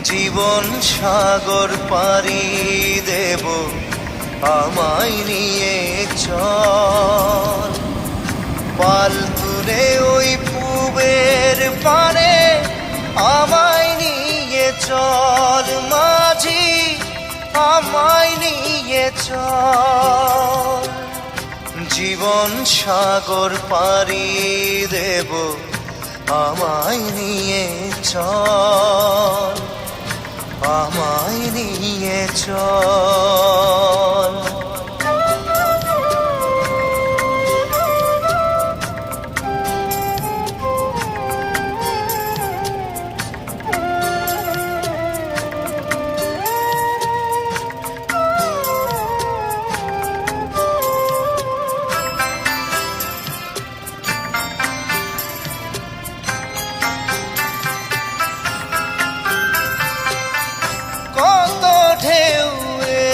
জীবন সাগর পাড়ি দেব, আমায় নিয়ে চল। পাল তুলে ওই পুবের পানে আমায় নিয়ে চল মাঝি, আমায় নিয়ে চল। জীবন সাগর পাড়ি দেব, আমায় নিয়ে চল, আমায় নিয়ে চল।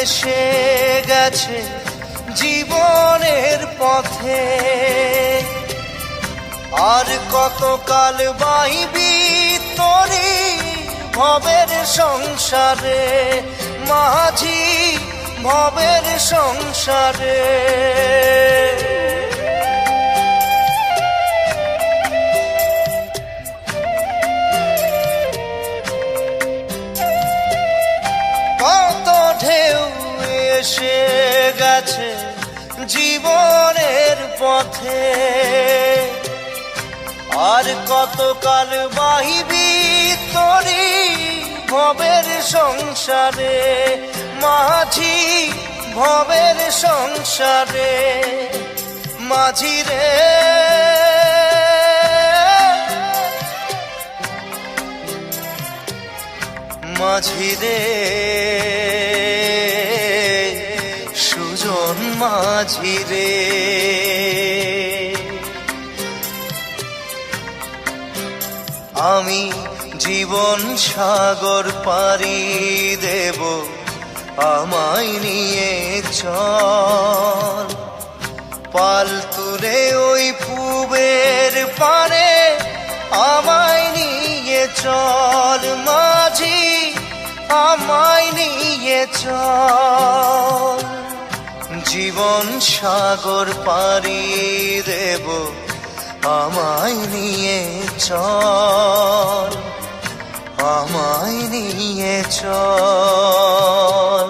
এসে গেছে জীবনের পথে, আর কতকাল বাইবি তোরি ভবের সংসারে মাঝি, ভবের সংসারে। এসে গেছে জীবনের পথে, আর কতকাল বাহিবি তোরি ভবের সংসারে মাঝি, ভবের সংসারে। মাঝি রে মাঝি রে, সুজন মাঝি রে। আমি জীবন সাগর পাড়ি দেব, আমায় নিয়ে চল। পাল তুলে ওই পুবের পানে আমায় নিয়ে চল মাঝি, আমায় নিয়ে চল। জীবন সাগর পাড়ি দেব, আমায় নিয়ে চল, আমায় নিয়ে চল।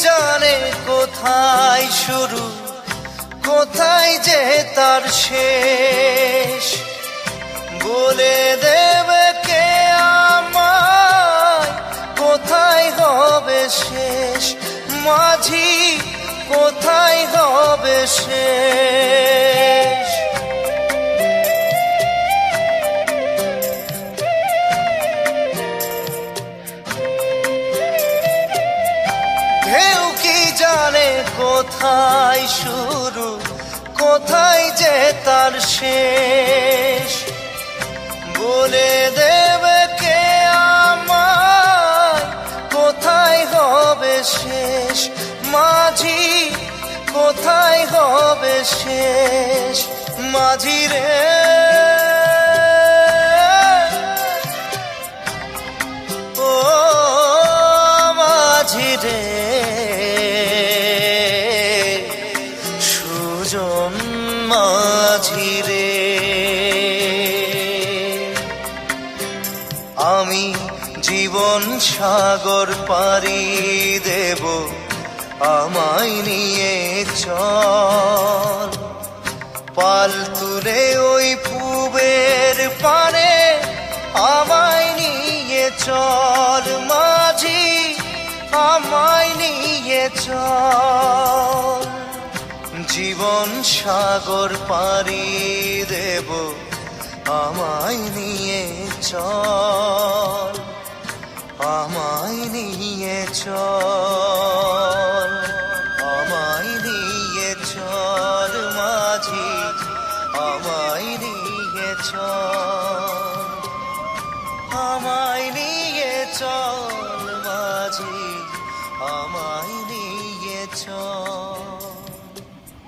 জানে কোথায় শুরু, কোথায় যে তার শেষ, বলে দেবে কে আমায় কোথায় হবে শেষ। মাঝি কোথায় হবে শেষ। জানে কোথায় শুরু, কোথায় যে তার শেষ, বলে দেবে কে আমায় কোথায় হবে শেষ। মাঝি কোথায় হবে শেষ। মাঝি রে ও মাঝি রে, সুজন মাঝি রে। আমি জীবন সাগর পাড়ি দেব, আমায় নিয়ে চল। পাল তুলে ওই পুবের পানে আমায় নিয়ে চল মাঝি, আমায় নিয়ে চল। জীবন সাগর পাড়ি দেব, আমায় নিয়ে চল, আমায় নিয়ে চল। আমায় নিয়ে চল।